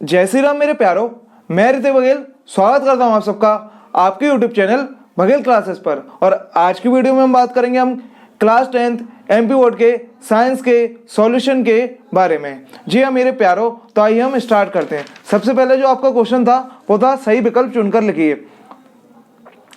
जय श्री राम मेरे प्यारो, मैं ऋतिक बघेल स्वागत करता हूं आप सबका आपके यूट्यूब चैनल बघेल क्लासेस पर। और आज की वीडियो में हम बात करेंगे क्लास 10th एमपी बोर्ड के साइंस के सॉल्यूशन के बारे में। जी हाँ मेरे प्यारो, तो आइए हम स्टार्ट करते हैं। सबसे पहले जो आपका क्वेश्चन था वो था सही विकल्प चुनकर लिखिए।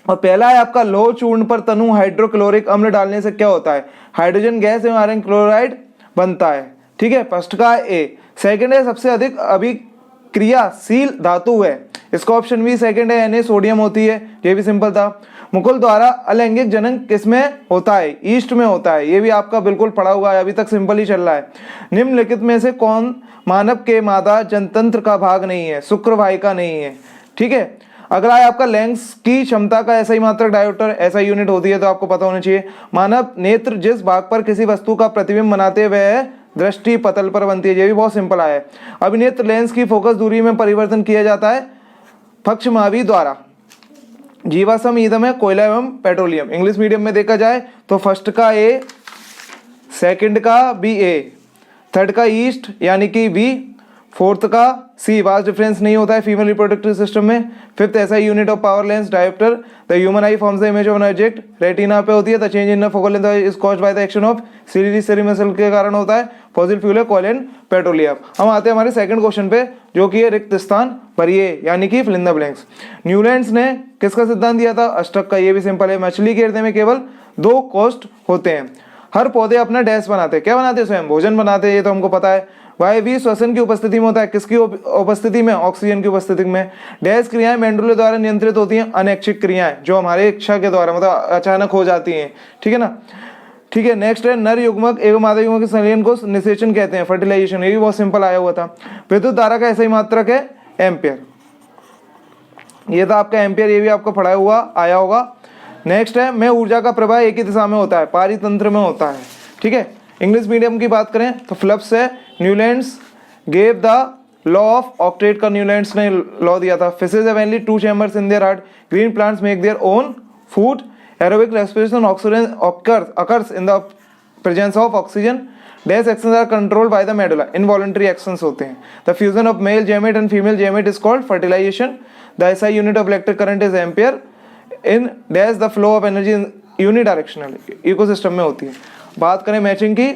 और पहला है आपका लोह चूर्ण पर तनु हाइड्रोक्लोरिक अम्ल डालने से क्या होता है? हाइड्रोजन गैस एवं आयरन क्लोराइड बनता है। ठीक है, फर्स्ट का ए। सेकंड है सबसे अधिक अभिक्रियाशील धातु है, इसका ऑप्शन बी सेकंड है Na सोडियम होती है, ये भी सिंपल था। मुकुल द्वारा अलैंगिक जनन किसमें होता है? ईस्ट में होता है, ये भी आपका बिल्कुल पढ़ा हुआ है, अभी तक सिंपल ही चल रहा है। निम्नलिखित में से कौन मानव के मादा जनतंत्र का भाग नहीं है? शुक्र वाहिका नहीं है। ठीक है, अगला है आपका लेंस की क्षमता का SI मात्रक डायोप्टर, SI यूनिट होती है तो आपको पता होना चाहिए। मानव नेत्र जिस भाग पर किसी वस्तु का प्रतिबिंब बनाते वह दृष्टि पतल पर बनती है, ये भी बहुत सिंपल आया है। अभिनेत्र लेंस की फोकस दूरी में परिवर्तन किया जाता है पक्षमावी द्वारा। जीवाश्म ईंधन है कोयला एवं पेट्रोलियम। इंग्लिश मीडियम में देखा जाए तो फर्स्ट का ए, सेकंड का बी ए, थर्ड का ईस्ट यानी कि बी, फोर्थ का सी वास्ट डिफरेंस नहीं होता है फीमेल रिप्रोडक्टिव सिस्टम में। Fifth SI unit of power lens dioptre. The human eye forms the image of an object, retina पे होती है। The change in the focal length is caused by the action of series ciliary muscle के कारण होता है। Fossil fuel है कोयल and petroleum. हम आते हैं हमारे सेकंड क्वेश्चन पे जो कि है रिक्त स्थान भरिए यानी कि fill in the blanks. Newlands ने किसका सिद्धांत दिया था? अष्टक का, ये भी सिंपल है। मछली के हृदय में केवल 2 कोष्ठ होते हैं। हर पौधे अपना डैश बनाते हैं, क्या बनाते हैं? स्वयं भोजन बनाते हैं, ये तो हमको पता है। वायवीय श्वसन की उपस्थिति में होता है, किसकी उपस्थिति में? ऑक्सीजन की उपस्थिति में। डैश क्रियाएं मेंडुले द्वारा नियंत्रित होती हैं, अनैच्छिक क्रियाएं जो हमारे इच्छा के द्वारा मतलब अचानक हो जाती हैं। ठीक है ना। ठीक है, नेक्स्ट है नर युग्मक एवं मादा युग्मक के संलयन को निषेचन कहते हैं, फर्टिलाइजेशन। ये भी बहुत सिंपल आया हुआ था। विद्युत धारा का SI मात्रक है एम्पियर, ये था आपका एम्पियर, ये भी आपको पढ़ाया हुआ आया होगा। नेक्स्ट है में ऊर्जा का प्रवाह एक ही दिशा में होता है, पारितंत्र में होता है। ठीक है, इंग्लिश मीडियम की बात करें तो फ्लप्स है। Newlands gave the law of octet का न्यूलैंड्स ने लॉ दिया था। Fishes have only 2 chambers in their heart. Green plants make their own food. Aerobic respiration oxygen occurs in the presence of oxygen. Dash actions are controlled by the medulla. Involuntary actions होते हैं। The fusion of male gamete and female gamete is called fertilization. The SI unit of electric current is ampere. In dash the flow of energy unidirectional ecosystem में होती है। बात करें matching की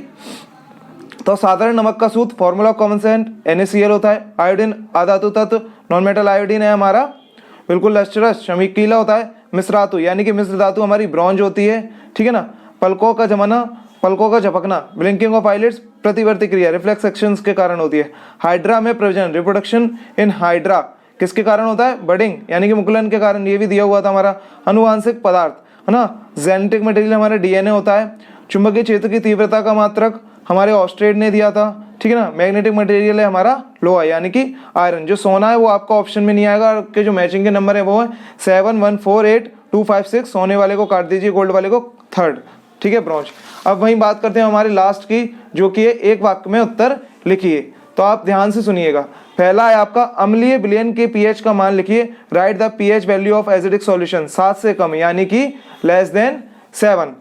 तो साधारण नमक का सूत्र formula of common salt NaCl होता है। आयोडीन अधातु तत्व नॉन मेटल आयोडीन है हमारा, बिल्कुल लस्ट्रस शमीकीला होता है। मिश्र धातु यानी कि मिश्र धातु हमारी ब्रॉन्ज होती है। ठीक है ना। पलकों का जमाना, पलकों का झपकना, ब्लिंकिंग ऑफ आईलिड्स प्रतिवर्ती क्रिया रिफ्लेक्स एक्शंस के कारण होती है। हाइड्रा में प्रजनन रिप्रोडक्शन इन हाइड्रा किसके कारण होता है? बडिंग यानी कि मुकुलन के कारण, ये भी दिया हुआ था हमारा। अनुवांशिक पदार्थ है ना, जेनेटिक मटेरियल हमारा DNA होता है। चुंबकीय क्षेत्र की तीव्रता का मात्रक हमारे ऑस्ट्रेड ने दिया था। ठीक है ना। मैग्नेटिक मटेरियल है हमारा लोहा यानी कि आयरन। जो सोना है वो आपका ऑप्शन में नहीं आएगा, के जो मैचिंग के नंबर है वो है 7 1 4 8 2 5 6। सोने वाले को काट दीजिए, गोल्ड वाले को थर्ड। ठीक है, ब्रॉन्ज। अब वहीं बात करते हैं हमारे लास्ट की जो कि है एक वाक्य में उत्तर लिखिए, तो आप ध्यान से सुनिएगा। पहला है आपका अम्लीय विलयन के pH का मान लिखिए। Right the pH value of acidic solution, 7 से कम यानी कि लेस देन 7।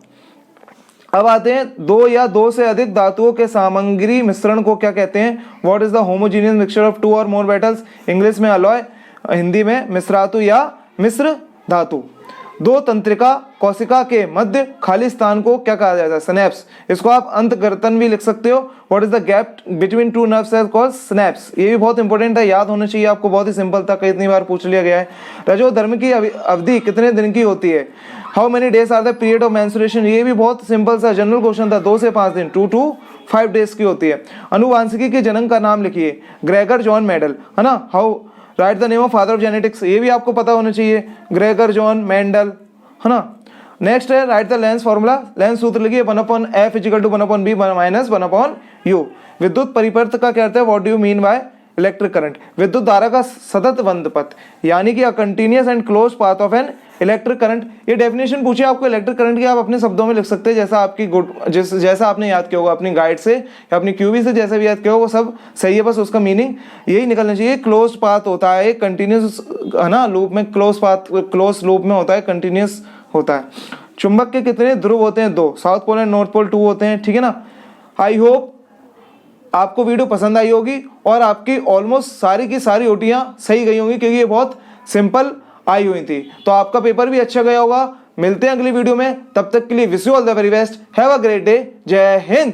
अब आते हैं 2 या 2 से अधिक धातुओं के सामग्री मिश्रण को क्या कहते हैं? What is the homogeneous mixture of 2 और मोर मेटल्स। इंग्लिश में अलॉय, हिंदी में मिश्रातु या मिश्र धातु। 2 तंत्रिका कोशिका के मध्य खाली स्थान को क्या कहा जाता है? सिनेप्स। इसको आप अंतर्गर्तन भी लिख सकते हो। What is the gap between 2 nerve cells called synapse. ये भी बहुत इंपॉर्टेंट है, याद होना चाहिए आपको, बहुत ही सिंपल था, कितनी बार पूछ लिया गया है। रजोधर्म की अवधि कितने दिन की होती है? How many days are the period of menstruation. ये भी बहुत सिंपल सा जनरल क्वेश्चन था। 2 से 5 दिन, 2 to 5 डेज की होती है। अनुवांशिकी के जनक का नाम लिखिए। ग्रेगर जॉन मेंडल है ना। How right the name of father of genetics, ये भी आपको पता होना चाहिए, ग्रेगर जॉन मेंडल है ना। नेक्स्ट है right the lens formula. Lens सूत्र लिखिए 1/f = 1/b - 1/u। विद्युत परिपथ का क्या अर्थ है? What do you mean by electric current? विद्युत धारा का सतत बंद पथ यानी कि a continuous and close path of an electric current. ये डेफिनेशन पूछे आपको इलेक्ट्रिक करंट की, आप अपने शब्दों में लिख सकते हैं, जैसा आपने याद किया होगा अपनी गाइड से या अपनी QV से, जैसे भी याद किया होगा वो सब सही है, बस उसका मीनिंग यही निकलना चाहिए। क्लोज पाथ होता है कंटिन्यूस है ना, लूप में क्लोज पाथ क्लोज लूप में होता है, कंटिन्यूस होता है। चुंबक के कितने ध्रुव होते हैं? 2। South pole and north pole 2 होते हैं। ठीक है ना। आई होप आपको वीडियो पसंद आई होगी और आपकी ऑलमोस्ट सारी की सारी ओटियां सही गई होंगी, क्योंकि ये बहुत सिंपल आई हुई थी। तो आपका पेपर भी अच्छा गया होगा। मिलते हैं अगली वीडियो में, तब तक के लिए wish you all the very best. Have a great day. जय हिंद।